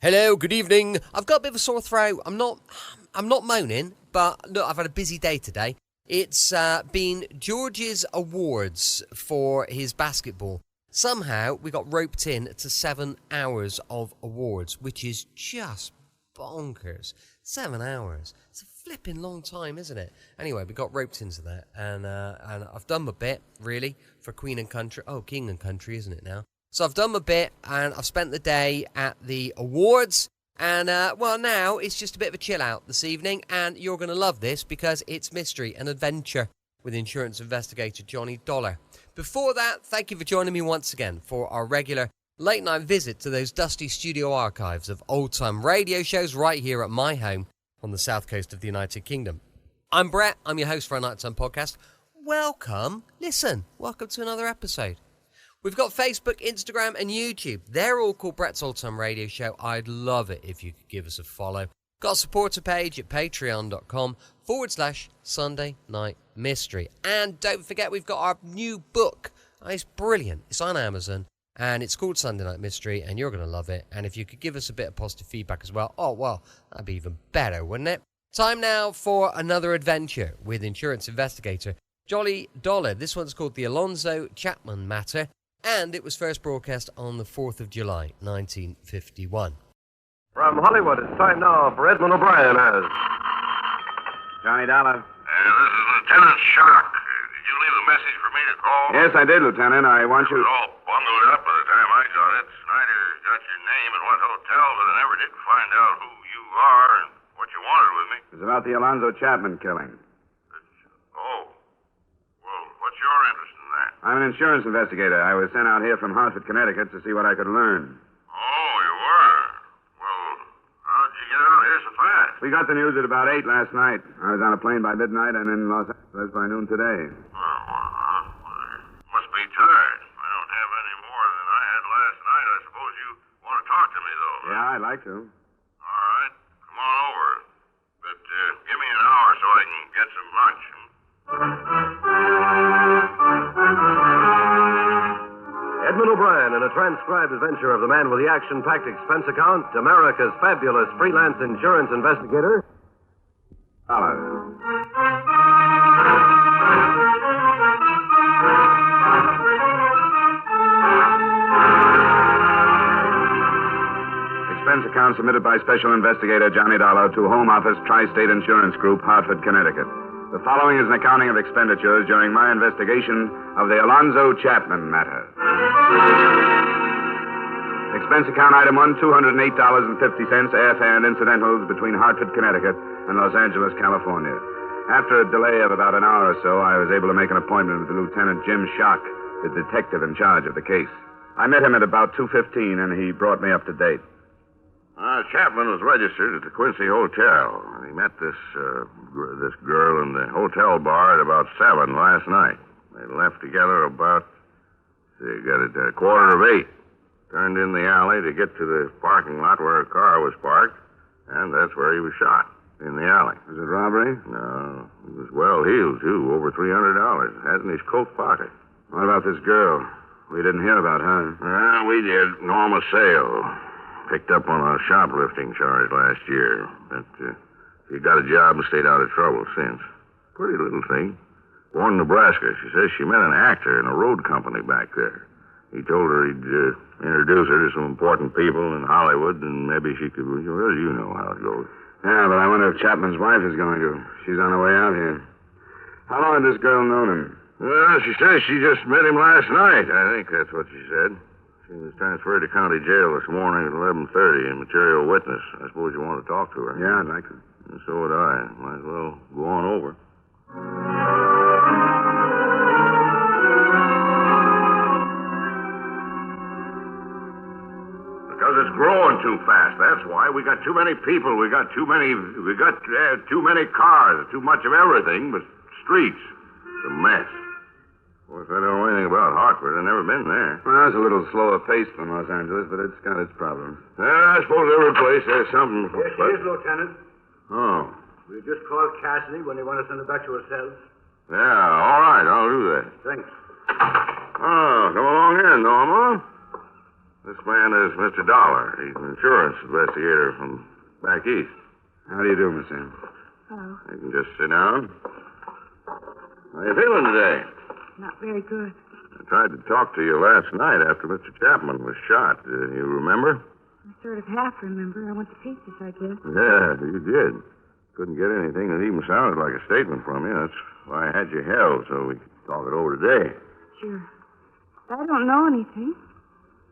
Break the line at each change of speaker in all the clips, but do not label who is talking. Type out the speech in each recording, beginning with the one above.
Hello, good evening. I've got a bit of a sore throat. I'm not moaning, but look, I've had a busy day today. It's been George's awards for his basketball. Somehow we got roped in to 7 hours of awards, which is just bonkers. 7 hours. It's a flipping long time, isn't it? Anyway, we got roped into that, and I've done my bit, really, for Queen and Country. Oh, King and Country, isn't it now? So I've done my bit, and I've spent the day at the awards, and, now it's just a bit of a chill out this evening, and you're going to love this because it's mystery and adventure with insurance investigator Johnny Dollar. Before that, thank you for joining me once again for our regular late-night visit to those dusty studio archives of old-time radio shows right here at my home on the south coast of the United Kingdom. I'm Brett, I'm your host for our Nighttime podcast. Welcome to another episode. We've got Facebook, Instagram, and YouTube. They're all called Brett's Old Time Radio Show. I'd love it if you could give us a follow. Got a supporter page at patreon.com/Sunday Night Mystery. And don't forget, we've got our new book. It's brilliant. It's on Amazon, and it's called Sunday Night Mystery, and you're going to love it. And if you could give us a bit of positive feedback as well, that'd be even better, wouldn't it? Time now for another adventure with insurance investigator Johnny Dollar. This one's called the Alonzo Chapman Matter. And it was first broadcast on the 4th of July, 1951.
From Hollywood, it's time now for Edmond O'Brien as...
Johnny Dollar.
This is Lieutenant Shark. Did you leave a message for me to call?
Yes, I did, Lieutenant. I want you...
It was all bundled up by the time I got it. Snyder got your name and what hotel, but I never did find out who you are and what you wanted with me.
It's about the Alonzo Chapman killing.
Well, what's your interest in that?
I'm an insurance investigator. I was sent out here from Hartford, Connecticut to see what I could learn.
Oh, you were? Well, how'd you get out here so fast?
We got the news at about 8 last night. I was on a plane by midnight and in Los Angeles by noon today.
Must be tired. I don't have any more than I had last night. I suppose you want to talk to me, though.
Yeah, I'd like to.
All right. Come on over. But give me an hour so I can get some lunch.
Edmond O'Brien in a transcribed adventure of the man with the action-packed expense account, America's fabulous freelance insurance investigator,
Dollar. Expense account submitted by Special Investigator Johnny Dollar to Home Office Tri-State Insurance Group, Hartford, Connecticut. The following is an accounting of expenditures during my investigation of the Alonzo Chapman matter. Expense account item 1, $208.50, airfare and incidentals between Hartford, Connecticut and Los Angeles, California. After a delay of about an hour or so, I was able to make an appointment with Lieutenant Jim Schock, the detective in charge of the case. I met him at about 2:15, and he brought me up to date.
Chapman was registered at the Quincy Hotel. He met this girl in the hotel bar at about 7 last night. They left together about, got it at 7:45. Turned in the alley to get to the parking lot where her car was parked, and that's where he was shot, in the alley.
Was it robbery?
No, he was well-heeled, too, over $300. Had in his coat pocket.
What about this girl? We didn't hear about her.
We did. Norma Sale. Picked up on a shoplifting charge last year. But she got a job and stayed out of trouble since. Pretty little thing. Born in Nebraska. She says she met an actor in a road company back there. He told her he'd introduce her to some important people in Hollywood, and maybe she could... Well, you know how it goes.
Yeah, but I wonder if Chapman's wife is going to. She's on her way out here. How long had this girl known him?
Well, she says she just met him last night. I think that's what she said. She was transferred to county jail this morning at 11:30 in material witness. I suppose you want to talk to her.
Yeah, I'd like to.
And so would I. Might as well go on over. Because it's growing too fast. That's why. We got too many people. We got too many cars. Too much of everything but streets. It's a mess. Of course, I don't know anything about Hartford. I've never been there.
Well, it's a little slower paced than Los Angeles, but it's got its problems.
I suppose every place has something.
Yes, it is, Lieutenant.
Oh.
We just called Cassidy when they want to send it back to ourselves.
Yeah, all right. I'll do that.
Thanks.
Oh, come along here, Norma. This man is Mr. Dollar. He's an insurance investigator from back east.
How do you do, Miss Ann?
Hello.
You can just sit down. How you feeling today?
Not very good.
I tried to talk to you last night after Mr. Chapman was shot. Do you remember?
I sort of half remember. I went to pieces, I guess.
Yeah, you did. Couldn't get anything that even sounded like a statement from you. That's why I had you held, so we could talk it over today.
Sure. I don't know anything.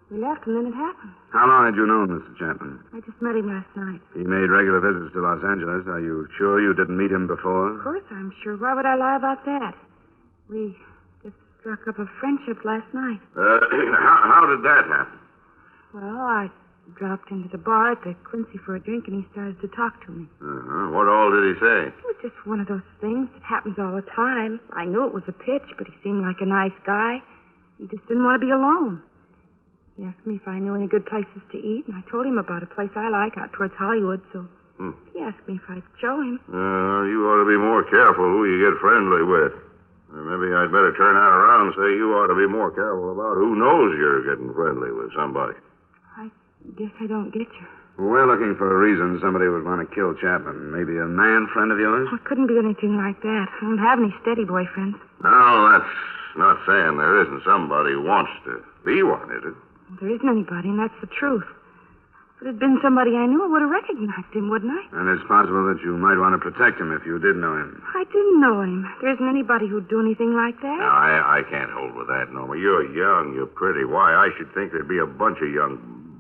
We left and then it happened.
How long had you known Mr. Chapman?
I just met him last night.
He made regular visits to Los Angeles. Are you sure you didn't meet him before?
Of course I'm sure. Why would I lie about that? We just struck up a friendship last night.
How did that happen?
Well, I dropped into the bar at the Quincy for a drink, and he started to talk to me.
Uh-huh. What all did he say?
It was just one of those things that happens all the time. I knew it was a pitch, but he seemed like a nice guy. He just didn't want to be alone. He asked me if I knew any good places to eat, and I told him about a place I like out towards Hollywood, so he asked me if I'd show him.
You ought to be more careful who you get friendly with. Maybe I'd better turn that around and say you ought to be more careful about who knows you're getting friendly with somebody.
I guess I don't get you.
We're looking for a reason somebody would want to kill Chapman. Maybe a man friend of yours?
Well, it couldn't be anything like that. I don't have any steady boyfriends.
No, that's not saying there isn't somebody who wants to be one, is it?
There isn't anybody, and that's the truth. If it had been somebody I knew, I would have recognized him, wouldn't I?
And it's possible that you might want to protect him if you did know him.
I didn't know him. There isn't anybody who'd do anything like that.
No, I can't hold with that, Norma. You're young, you're pretty. Why, I should think there'd be a bunch of young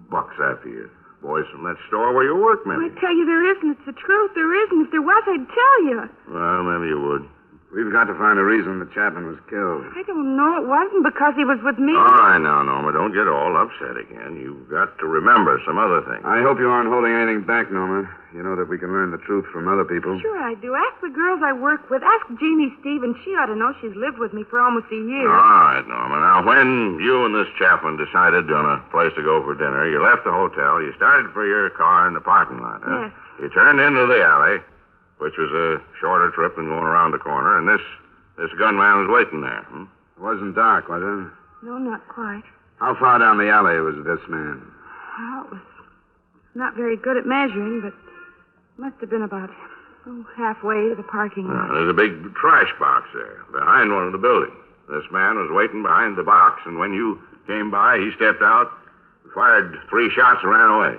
bucks after you. Boys from that store where you work, maybe.
I tell you, there isn't. It's the truth. There isn't. If there was, I'd tell you.
Well, maybe you would.
We've got to find a reason that Chapman was killed.
I don't know. It wasn't because he was with me.
All right now, Norma. Don't get all upset again. You've got to remember some other things.
I hope you aren't holding anything back, Norma. You know that we can learn the truth from other people.
Sure I do. Ask the girls I work with. Ask Jeannie Stevens. She ought to know. She's lived with me for almost a year.
All right, Norma. Now, when you and this Chapman decided on a place to go for dinner, you left the hotel. You started for your car in the parking lot, huh?
Yes.
You turned into the alley, which was a shorter trip than going around the corner, and this gunman was waiting there.
It wasn't dark, was it?
No, not quite.
How far down the alley was this man?
Well, it was not very good at measuring, but must have been about halfway to the parking lot.
There's a big trash box there, behind one of the buildings. This man was waiting behind the box, and when you came by, he stepped out, fired 3 shots, and ran away.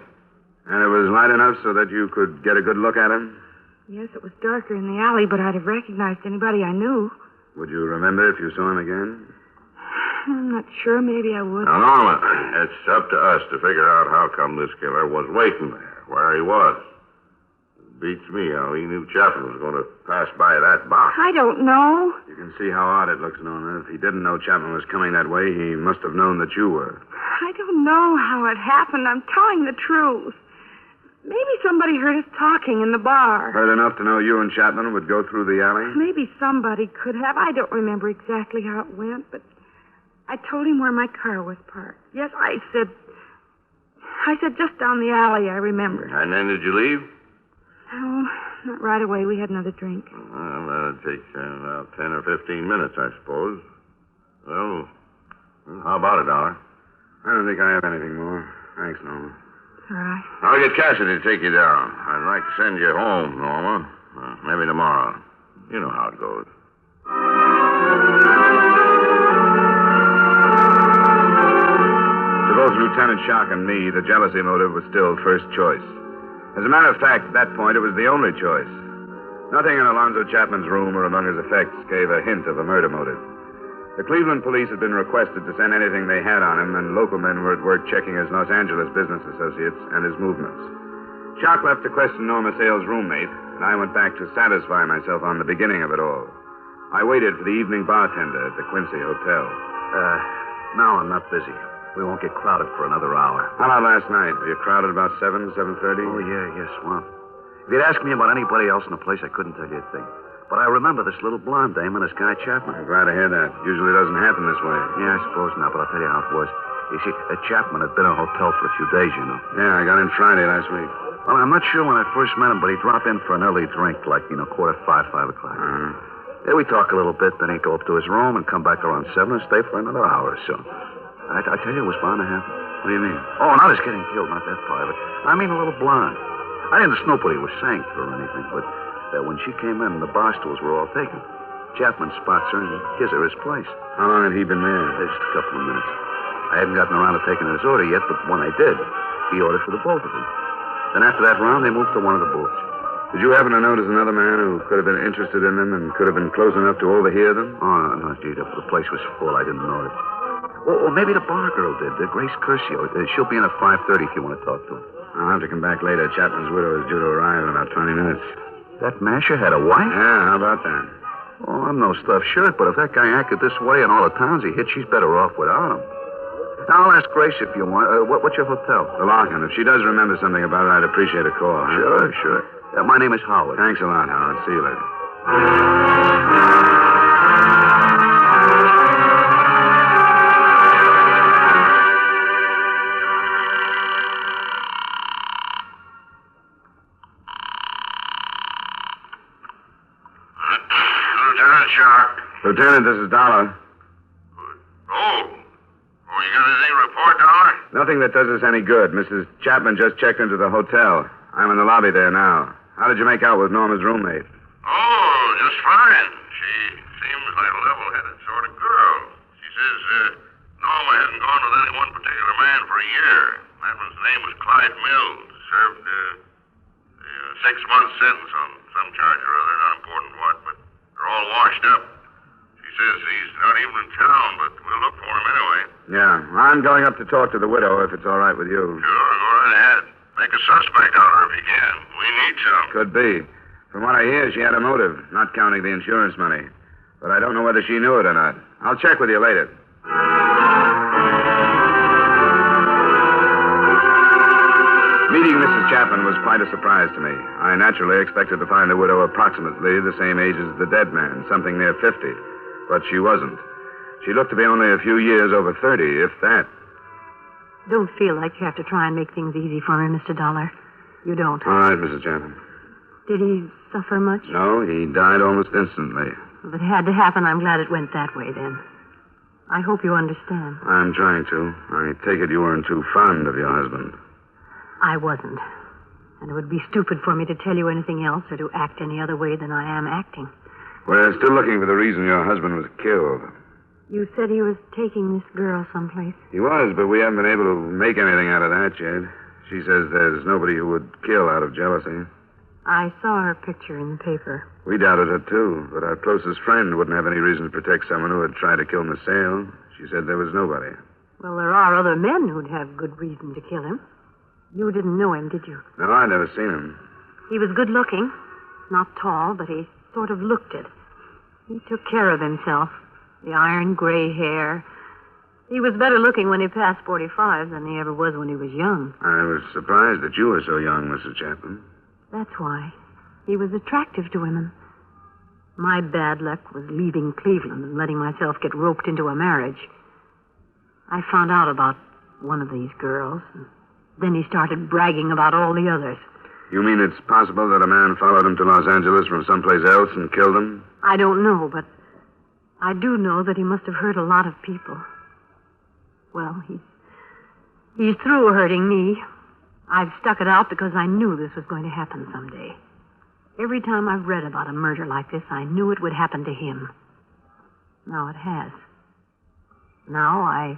And it was light enough so that you could get a good look at him?
Yes, it was darker in the alley, but I'd have recognized anybody I knew.
Would you remember if you saw him again?
I'm not sure. Maybe I would.
Now, Norma, it's up to us to figure out how come this killer was waiting there, where he was. It beats me how he knew Chapman was going to pass by that box.
I don't know.
You can see how odd it looks, Norma. If he didn't know Chapman was coming that way, he must have known that you were.
I don't know how it happened. I'm telling the truth. Maybe somebody heard us talking in the bar.
Heard enough to know you and Chapman would go through the alley?
Maybe somebody could have. I don't remember exactly how it went, but I told him where my car was parked. Yes, I said just down the alley, I remember.
And then did you leave?
No, not right away. We had another drink.
Well, that'd take about 10 or 15 minutes, I suppose. Well, how about $1?
I don't think I have anything more. Thanks, Norma.
All right.
I'll get Cassidy to take you down. I'd like to send you home, Norma. Maybe tomorrow. You know how it goes.
To both Lieutenant Shock and me, the jealousy motive was still first choice. As a matter of fact, at that point, it was the only choice. Nothing in Alonzo Chapman's room or among his effects gave a hint of a murder motive. The Cleveland police had been requested to send anything they had on him, and local men were at work checking his Los Angeles business associates and his movements. Shock left to question Norma Sale's roommate, and I went back to satisfy myself on the beginning of it all. I waited for the evening bartender at the Quincy Hotel.
Now I'm not busy. We won't get crowded for another hour.
How about last night? Were you crowded about 7:30?
Oh, yes. Well, if you'd asked me about anybody else in the place, I couldn't tell you a thing. But I remember this little blonde dame and this guy Chapman.
I'm glad to hear that. Usually doesn't happen this way.
Yeah, I suppose not, but I'll tell you how it was. You see, Chapman had been in a hotel for a few days, you know.
Yeah, I got in Friday last week.
Well, I'm not sure when I first met him, but he'd drop in for an early drink, like, 5:05, 5 o'clock. Yeah, we talk a little bit, then he'd go up to his room and come back around 7 and stay for another hour or so. I tell you, it was bound to happen. What do you mean? Oh, not as getting killed, not that part of it. I mean a little blonde. I didn't know what he was saying to her or anything, but when she came in, the bar stools were all taken. Chapman spots her and he gives her his place.
How long had he been there?
Just a couple of minutes. I hadn't gotten around to taking his order yet, but when I did, he ordered for the both of them. Then after that round, they moved to one of the booths.
Did you happen to notice another man who could have been interested in them and could have been close enough to overhear them?
Oh, no, gee, the place was full. I didn't notice. Or maybe the bar girl did, Grace Curcio. She'll be in at 5:30 if you want to talk to her.
I'll have to come back later. Chapman's widow is due to arrive in about 20 minutes.
That masher had a wife?
Yeah, how about that?
Oh, I'm no stuffed shirt, but if that guy acted this way in all the towns he hit, she's better off without him. Now, I'll ask Grace if you want. What's your hotel?
The Larkin. If she does remember something about it, I'd appreciate a call. Huh?
Sure. My name is Howard.
Thanks a lot, Howard. See you later.
Lieutenant Sharp.
Lieutenant, this is Dollar.
You got anything to report, Dollar?
Nothing that does us any good. Mrs. Chapman just checked into the hotel. I'm in the lobby there now. How did you make out with Norma's roommate?
Oh, just fine. She seems like a level-headed sort of girl. She says Norma hasn't gone with any one particular man for a year. That man's name was Clyde Mills. Served a 6-month sentence on some charge or other, not important what, but they're all washed up. She says he's not even in town, but we'll look for him anyway.
Yeah, I'm going up to talk to the widow, if it's all right with you.
Sure, go right ahead. Make a suspect out of her if you can. We need some.
Could be. From what I hear, she had a motive, not counting the insurance money. But I don't know whether she knew it or not. I'll check with you later. Meeting Mrs. Chapman was quite a surprise to me. I naturally expected to find the widow approximately the same age as the dead man, something near 50. But she wasn't. She looked to be only a few years over 30, if that.
Don't feel like you have to try and make things easy for me, Mr. Dollar. You don't.
All right, Mrs. Chapman.
Did he suffer much?
No, he died almost instantly.
If it had to happen, I'm glad it went that way, then. I hope you understand.
I'm trying to. I take it you weren't too fond of your husband.
I wasn't. And it would be stupid for me to tell you anything else or to act any other way than I am acting.
We're still looking for the reason your husband was killed.
You said he was taking this girl someplace.
He was, but we haven't been able to make anything out of that yet. She says there's nobody who would kill out of jealousy.
I saw her picture in the paper.
We doubted it, too, but our closest friend wouldn't have any reason to protect someone who had tried to kill Miss Sale. She said there was nobody.
Well, there are other men who'd have good reason to kill him. You didn't know him, did you?
No, I'd never seen him.
He was good looking. Not tall, but he sort of looked it. He took care of himself. The iron gray hair. He was better looking when he passed 45 than he ever was when he was young.
I was surprised that you were so young, Mrs. Chapman.
That's why. He was attractive to women. My bad luck was leaving Cleveland and letting myself get roped into a marriage. I found out about one of these girls, and then he started bragging about all the others.
You mean it's possible that a man followed him to Los Angeles from someplace else and killed him?
I don't know, but I do know that he must have hurt a lot of people. Well, he's through hurting me. I've stuck it out because I knew this was going to happen someday. Every time I've read about a murder like this, I knew it would happen to him. Now it has. Now I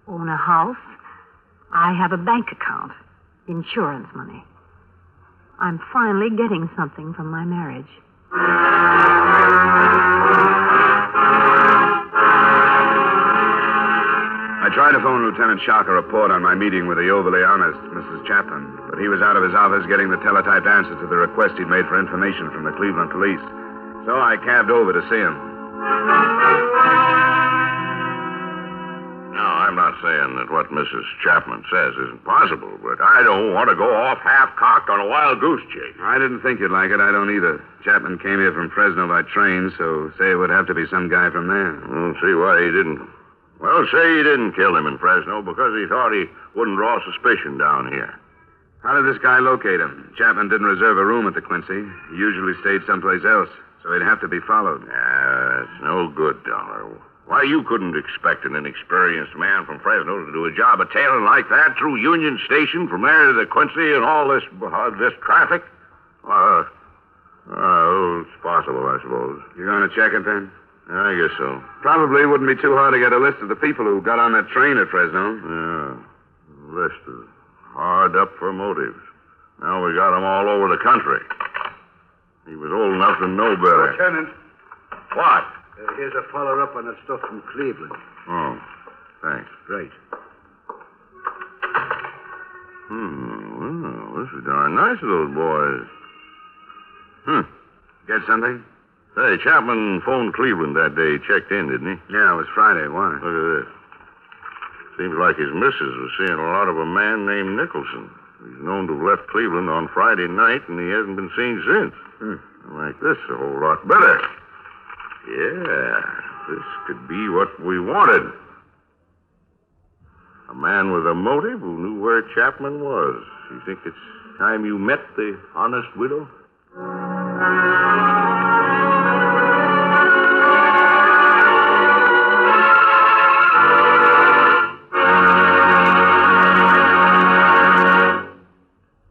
own a house. I have a bank account. Insurance money. I'm finally getting something from my marriage.
I tried to phone Lieutenant Shark a report on my meeting with the overly honest Mrs. Chapman, but he was out of his office getting the teletyped answer to the request he'd made for information from the Cleveland police. So I cabbed over to see him.
No, I'm not saying that what Mrs. Chapman says isn't possible, but I don't want to go off half-cocked on a wild goose chase.
I didn't think you'd like it. I don't either. Chapman came here from Fresno by train, so say it would have to be some guy from there.
See why he didn't. Well, say he didn't kill him in Fresno because he thought he wouldn't draw suspicion down here.
How did this guy locate him? Chapman didn't reserve a room at the Quincy. He usually stayed someplace else, so he'd have to be followed.
It's no good, Dollar. Why, you couldn't expect an inexperienced man from Fresno to do a job of tailing like that through Union Station from there to the Quincy and all this traffic? It's possible, I suppose.
You going to check it, then?
I guess so.
Probably wouldn't be too hard to get a list of the people who got on that train at Fresno.
Yeah, list is hard up for motives. Now we got them all over the country. He was old enough to know better.
Lieutenant.
What?
Here's a follow-up on that stuff from Cleveland.
Oh, thanks.
Right.
Well, this is darn nice of those boys.
Get something?
Hey, Chapman phoned Cleveland that day. He checked in, didn't he?
Yeah, it was Friday. Why?
Look at this. Seems like his missus was seeing a lot of a man named Nicholson. He's known to have left Cleveland on Friday night, and he hasn't been seen since. I like this a whole lot better. Yeah, this could be what we wanted. A man with a motive who knew where Chapman was. You think it's time you met the honest widow?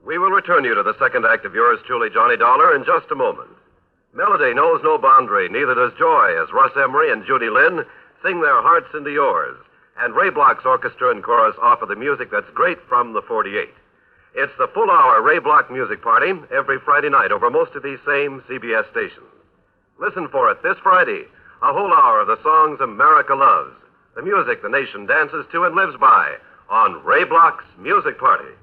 We will return you to the second act of yours truly, Johnny Dollar, in just a moment. Melody knows no boundary, neither does joy, as Russ Emery and Judy Lynn sing their hearts into yours. And Ray Bloch's orchestra and chorus offer the music that's great from the 48. It's the full-hour Ray Bloch music party every Friday night over most of these same CBS stations. Listen for it this Friday, a whole hour of the songs America loves, the music the nation dances to and lives by, on Ray Bloch's Music Party.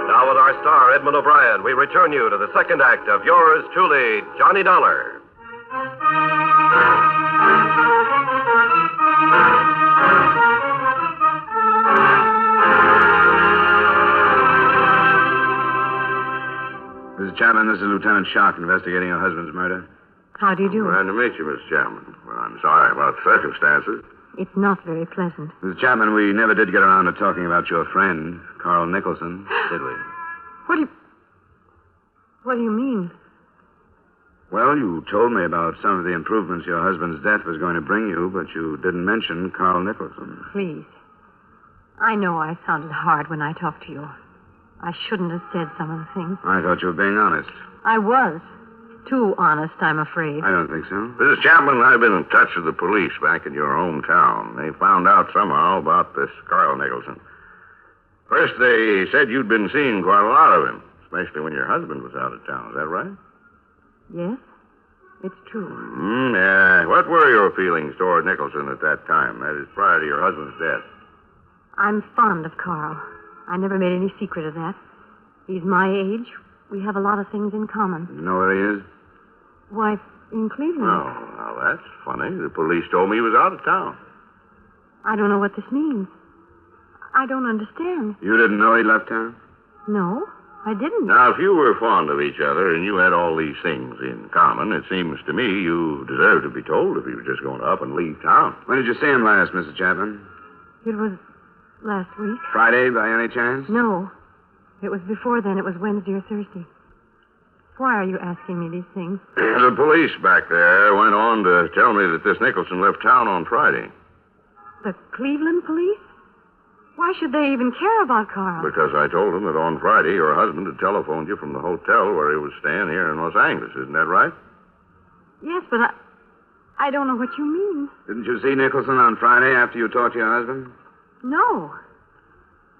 Now with our star, Edmond O'Brien, we return you to the second act of yours truly, Johnny Dollar.
Mrs. Chapman, this is Lieutenant Shock investigating your husband's murder.
How do you do?
Glad to meet you, Miss Chapman. Well, I'm sorry about the circumstances.
It's not very pleasant.
Mrs. Chapman, we never did get around to talking about your friend, Carl Nicholson, did we?
What do you mean?
Well, you told me about some of the improvements your husband's death was going to bring you, but you didn't mention Carl Nicholson.
Please. I know I sounded hard when I talked to you. I shouldn't have said some of the things.
I thought you were being honest.
I was. Too honest, I'm afraid.
I don't think so.
Mrs. Chapman, I've been in touch with the police back in your hometown. They found out somehow about this Carl Nicholson. First, they said you'd been seeing quite a lot of him, especially when your husband was out of town. Is that right?
Yes, it's true.
Yeah. What were your feelings toward Nicholson at that time? That is, prior to your husband's death.
I'm fond of Carl. I never made any secret of that. He's my age. We have a lot of things in common.
You know where he is?
Why, in Cleveland.
Oh, now that's funny. The police told me he was out of town.
I don't know what this means. I don't understand.
You didn't know he left town?
No, I didn't.
Now, if you were fond of each other and you had all these things in common, it seems to me you deserve to be told if he was just going to up and leave town.
When did you see him last, Mrs. Chapman?
It was last week.
Friday, by any chance?
No. It was before then. It was Wednesday or Thursday. Why are you asking me these things?
The police back there went on to tell me that this Nicholson left town on Friday.
The Cleveland police? Why should they even care about Carl?
Because I told them that on Friday your husband had telephoned you from the hotel where he was staying here in Los Angeles. Isn't that right?
Yes, but I don't know what you mean.
Didn't you see Nicholson on Friday after you talked to your husband?
No.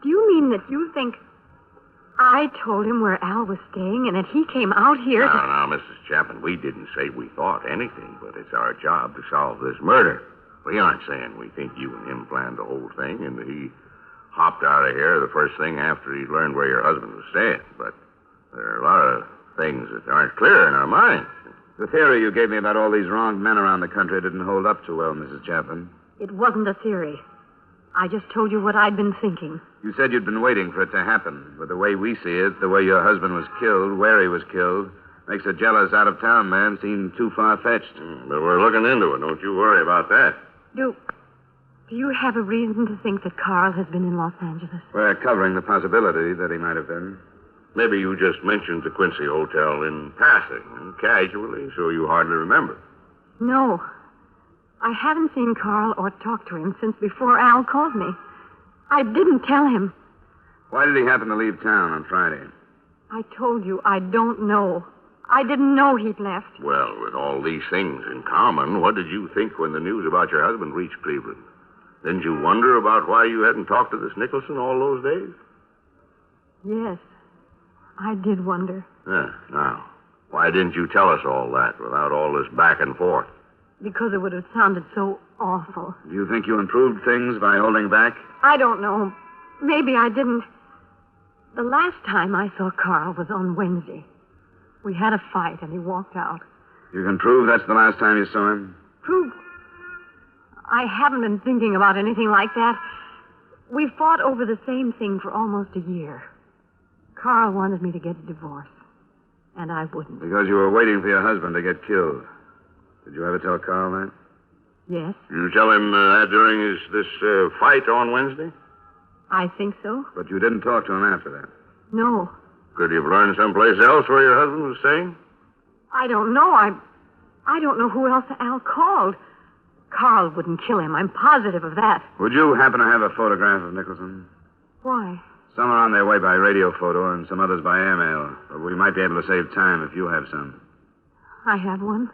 Do you mean that you think I told him where Al was staying and that he came out here to...
Now, Mrs. Chapman, we didn't say we thought anything, but it's our job to solve this murder. We aren't saying we think you and him planned the whole thing and that he hopped out of here the first thing after he learned where your husband was staying. But there are a lot of things that aren't clear in our minds.
The theory you gave me about all these wronged men around the country didn't hold up too well, Mrs. Chapman.
It wasn't a theory. I just told you what I'd been thinking.
You said you'd been waiting for it to happen. But the way we see it, the way your husband was killed, where he was killed, makes a jealous out-of-town man seem too far-fetched.
But we're looking into it. Don't you worry about that.
Do you have a reason to think that Carl has been in Los Angeles?
We're covering the possibility that he might have been.
Maybe you just mentioned the Quincy Hotel in passing, and casually, so you hardly remember.
No. I haven't seen Carl or talked to him since before Al called me. I didn't tell him.
Why did he happen to leave town on Friday?
I told you I don't know. I didn't know he'd left.
Well, with all these things in common, what did you think when the news about your husband reached Cleveland? Didn't you wonder about why you hadn't talked to this Nicholson all those days?
Yes, I did wonder.
Now, why didn't you tell us all that without all this back and forth?
Because it would have sounded so awful.
Do you think you improved things by holding back?
I don't know. Maybe I didn't. The last time I saw Carl was on Wednesday. We had a fight and he walked out.
You can prove that's the last time you saw him?
Prove? I haven't been thinking about anything like that. We fought over the same thing for almost a year. Carl wanted me to get a divorce, and I wouldn't.
Because you were waiting for your husband to get killed. Did you ever tell Carl that?
Yes.
You tell him that during this fight on Wednesday?
I think so.
But you didn't talk to him after that?
No.
Could you have learned someplace else where your husband was staying?
I don't know. I don't know who else Al called. Carl wouldn't kill him. I'm positive of that.
Would you happen to have a photograph of Nicholson?
Why?
Some are on their way by radio photo and some others by airmail. But we might be able to save time if you have some.
I have one.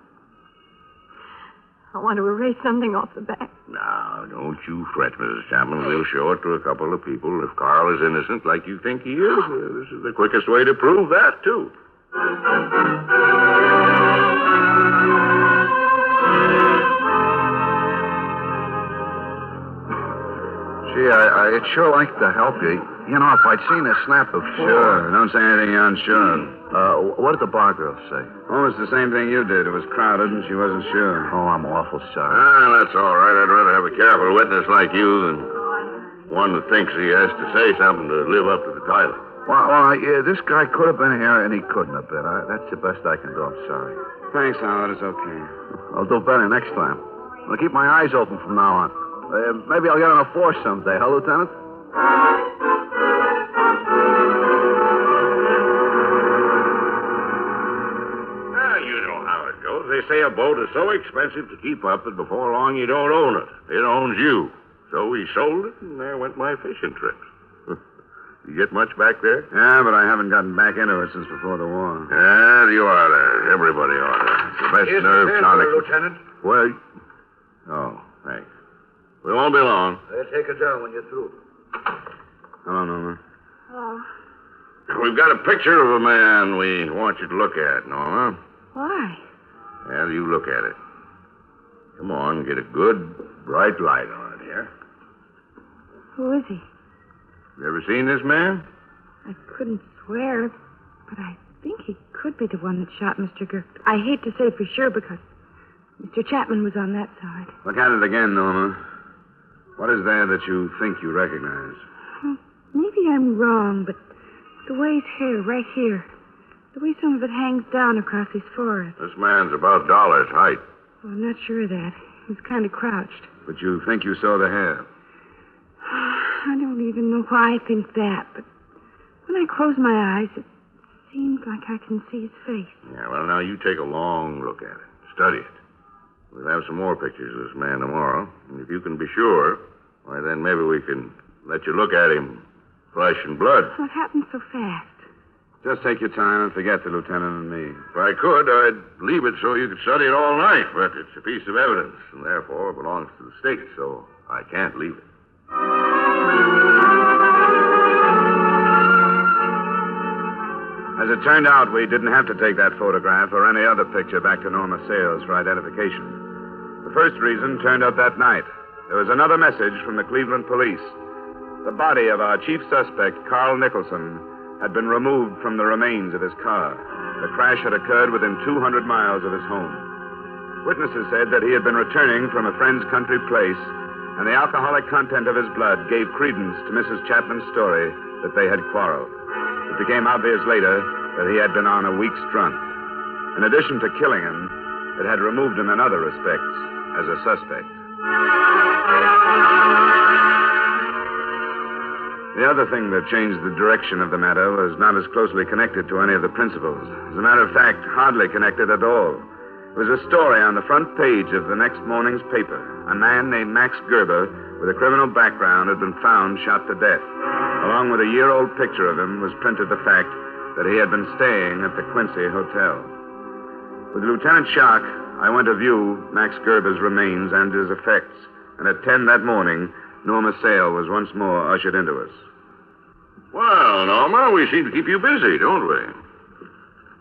I want to erase something off the back.
Now, don't you fret, Mrs. Chapman. We'll show it to a couple of people. If Carl is innocent like you think he is, this is the quickest way to prove that, too.
Gee, I'd sure like to help you. You know, if I'd seen a snap before...
Sure. Don't say anything you're unsure of.
What did the bar girl say?
Almost the same thing you did. It was crowded and she wasn't sure.
Oh, I'm awful sorry.
That's all right. I'd rather have a careful witness like you than one that thinks he has to say something to live up to the title.
Well, yeah, this guy could have been here and he couldn't have been. That's the best I can do. I'm sorry.
Thanks, Howard. It's okay.
I'll do better next time. I'll keep my eyes open from now on. Maybe I'll get on a force someday, huh, Lieutenant?
You know how it goes. They say a boat is so expensive to keep up that before long you don't own it. It owns you. So we sold it, and there went my fishing trips. You get much back there?
Yeah, but I haven't gotten back into it since before the war.
Yeah, you ought to. Everybody ought to. It's the best nerve tonic.
Lieutenant.
Well, oh, thanks. We won't be long.
They'll take it down when you're through.
Hello, Norma.
Oh.
We've got a picture of a man we want you to look at, Norma.
Why?
Well, you look at it. Come on, get a good, bright light on it here.
Who is he?
You ever seen this man?
I couldn't swear, but I think he could be the one that shot Mr. Girk. I hate to say for sure because Mr. Chapman was on that side.
Look at it again, Norma. What is there that you think you recognize?
Maybe I'm wrong, but the way his hair, right here, the way some of it hangs down across his forehead.
This man's about Dollar's height.
Well, I'm not sure of that. He's kind of crouched.
But you think you saw the hair?
I don't even know why I think that, but when I close my eyes, it seems like I can see his face.
Yeah, well, now you take a long look at it. Study it. We'll have some more pictures of this man tomorrow. And if you can be sure, why, then maybe we can let you look at him flesh and blood.
What happened so fast?
Just take your time and forget the lieutenant and me.
If I could, I'd leave it so you could study it all night, but it's a piece of evidence, and therefore it belongs to the state, so I can't leave it.
As it turned out, we didn't have to take that photograph or any other picture back to Norma Sales for identification. The first reason turned up that night. There was another message from the Cleveland police. The body of our chief suspect, Carl Nicholson, had been removed from the remains of his car. The crash had occurred within 200 miles of his home. Witnesses said that he had been returning from a friend's country place, and the alcoholic content of his blood gave credence to Mrs. Chapman's story that they had quarreled. It became obvious later that he had been on a week's drunk. In addition to killing him, it had removed him in other respects as a suspect. The other thing that changed the direction of the matter was not as closely connected to any of the principals. As a matter of fact, hardly connected at all. It was a story on the front page of the next morning's paper. A man named Max Gerber, with a criminal background, had been found shot to death. Along with a year-old picture of him was printed the fact that he had been staying at the Quincy Hotel. With Lieutenant Shark, I went to view Max Gerber's remains and his effects, and at 10 that morning, Norma Sale was once more ushered into us.
Well, Norma, we seem to keep you busy, don't we?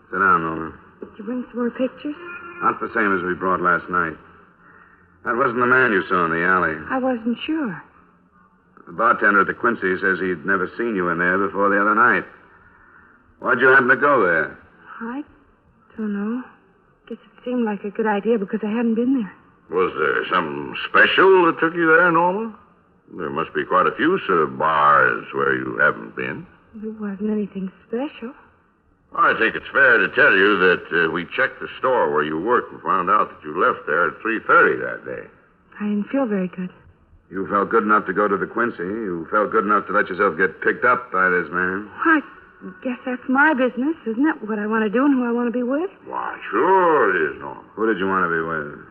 Sit down, Norma.
Did you bring some more pictures?
Not the same as we brought last night. That wasn't the man you saw in the alley.
I wasn't sure.
The bartender at the Quincy says he'd never seen you in there before the other night. Why'd you happen to go there?
I don't know. Guess it seemed like a good idea because I hadn't been there.
Was there something special that took you there, Norma? There must be quite a few sort of bars where you haven't been.
It wasn't anything special.
I think it's fair to tell you that we checked the store where you worked and found out that you left there at 3:30 that day.
I didn't feel very good.
You felt good enough to go to the Quincy. You felt good enough to let yourself get picked up by this man.
I guess that's my business, isn't it? What I want to do and who I want to be with?
Why, sure it is, Norma.
Who did you want to be with?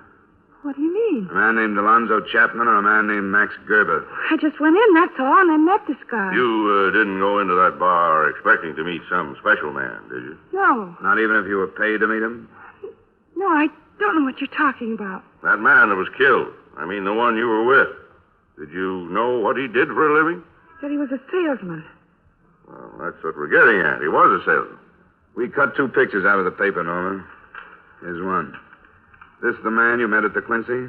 What do you mean?
A man named Alonzo Chapman or a man named Max Gerber?
I just went in, that's all, and I met this guy.
You didn't go into that bar expecting to meet some special man, did you?
No.
Not even if you were paid to meet him?
No, I don't know what you're talking about.
That man that was killed. I mean, the one you were with. Did you know what he did for a living?
He said he was a salesman.
Well, that's what we're getting at. He was a salesman.
We cut 2 pictures out of the paper, Norman. Here's one. This the man you met at the Quincy?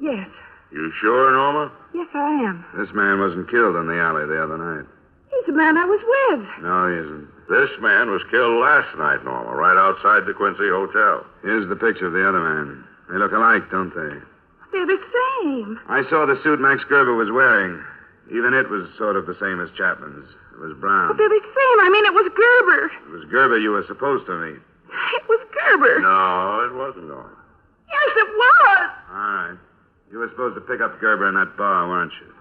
Yes.
You sure, Norma?
Yes, I am.
This man wasn't killed in the alley the other night.
He's the man I was with.
No, he isn't.
This man was killed last night, Norma, right outside the Quincy Hotel.
Here's the picture of the other man. They look alike, don't they?
They're the same.
I saw the suit Max Gerber was wearing. Even it was sort of the same as Chapman's. It was brown.
But they're the same. I mean, it was Gerber.
It was Gerber you were supposed to meet.
It was Gerber.
No, it wasn't, Norma.
Yes, it was.
All right. You were supposed to pick up Gerber in that bar, weren't you?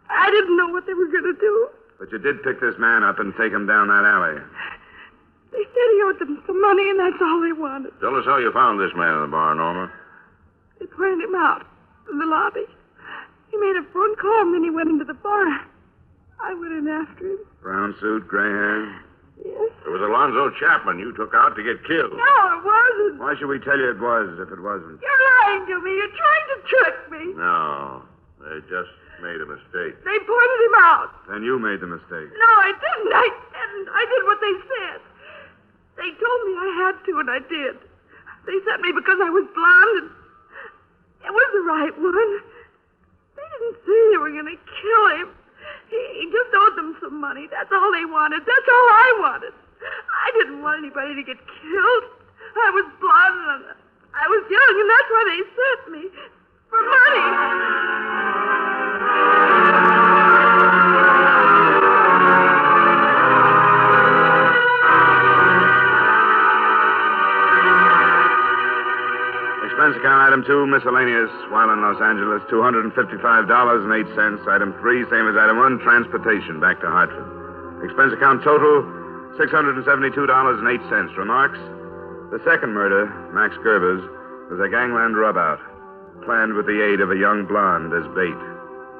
I didn't know what they were going to do.
But you did pick this man up and take him down that alley.
They said he owed them some money, and that's all they wanted.
Tell us how you found this man in the bar, Norma.
They pointed him out in the lobby. He made a phone call, and then he went into the bar. I went in after him.
Brown suit, gray hair.
Yes.
It was Alonzo Chapman you took out to get killed.
No, it wasn't.
Why should we tell you it was if it wasn't?
You're lying to me. You're trying to trick me.
No, they just made a mistake.
They pointed him out.
Then you made the mistake.
No, I didn't. I didn't. I did what they said. They told me I had to, and I did. They sent me because I was blonde, and it was the right one. They didn't say they were going to kill him. He just owed them some money. That's all they wanted. That's all I wanted. I didn't want anybody to get killed. I was blonde, and I was young, and that's why they sent me. For money.
Expense account item 2, miscellaneous, while in Los Angeles, $255.08. Item 3, same as item 1, transportation back to Hartford. Expense account total, $672.08. Remarks? The second murder, Max Gerber's, was a gangland rub-out, planned with the aid of a young blonde as bait.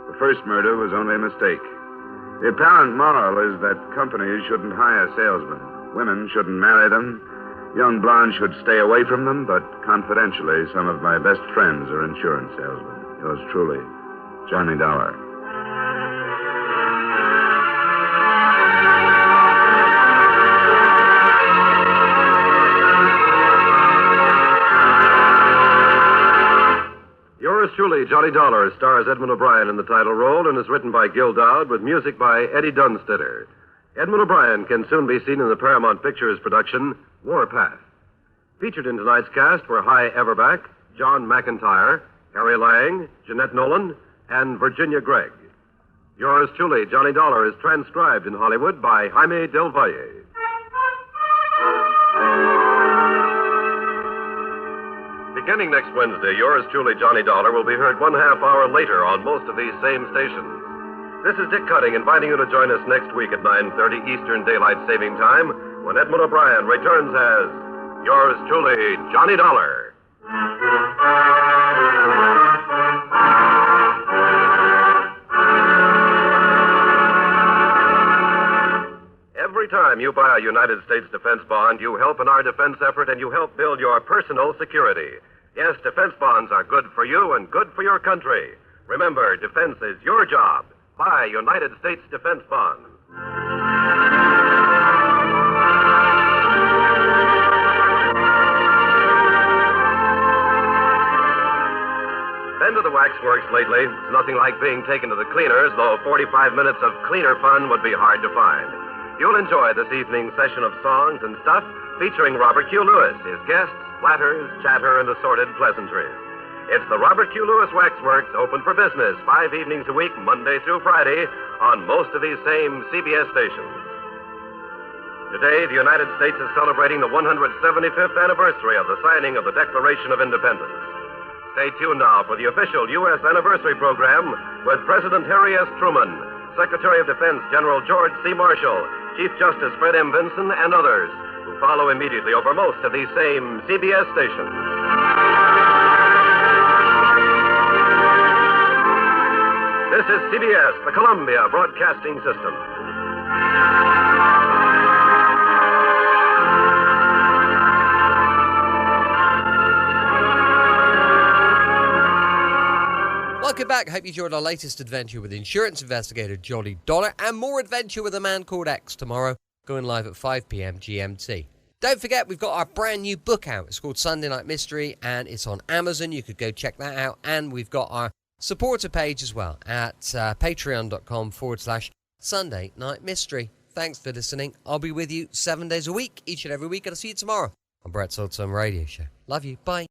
The first murder was only a mistake. The apparent moral is that companies shouldn't hire salesmen. Women shouldn't marry them. Young blondes should stay away from them, but confidentially, some of my best friends are insurance salesmen. Yours truly, Johnny Dollar.
Yours truly, Johnny Dollar, stars Edmond O'Brien in the title role and is written by Gil Dowd with music by Eddie Dunstetter. Edmond O'Brien can soon be seen in the Paramount Pictures production, Warpath. Featured in tonight's cast were Hy Everback, John McIntyre, Harry Lang, Jeanette Nolan, and Virginia Gregg. Yours truly, Johnny Dollar, is transcribed in Hollywood by Jaime Del Valle. Beginning next Wednesday, yours truly, Johnny Dollar, will be heard 1/2 hour later on most of these same stations. This is Dick Cutting inviting you to join us next week at 9:30 Eastern Daylight Saving Time when Edmond O'Brien returns as yours truly, Johnny Dollar. Every time you buy a United States defense bond, you help in our defense effort and you help build your personal security. Yes, defense bonds are good for you and good for your country. Remember, defense is your job. Buy United States defense bonds. Been to the waxworks lately. It's nothing like being taken to the cleaners, though 45 minutes of cleaner fun would be hard to find. You'll enjoy this evening's session of songs and stuff featuring Robert Q. Lewis, his guests, flatters, chatter, and assorted pleasantries. It's the Robert Q. Lewis Waxworks, open for business 5 evenings a week, Monday through Friday, on most of these same CBS stations. Today, the United States is celebrating the 175th anniversary of the signing of the Declaration of Independence. Stay tuned now for the official U.S. anniversary program with President Harry S. Truman, Secretary of Defense General George C. Marshall, Chief Justice Fred M. Vinson, and others who follow immediately over most of these same CBS stations. This is CBS, the Columbia Broadcasting System.
Welcome back. Hope you enjoyed our latest adventure with insurance investigator Johnny Dollar and more adventure with a man called X tomorrow, going live at 5 p.m. GMT. Don't forget, we've got our brand new book out. It's called Sunday Night Mystery and it's on Amazon. You could go check that out. And we've got our supporter page as well at patreon.com/Sunday Night Mystery. Thanks for listening. I'll be with you 7 days a week, each and every week, and I'll see you tomorrow on Brett's Old Time Radio Show. Love you. Bye.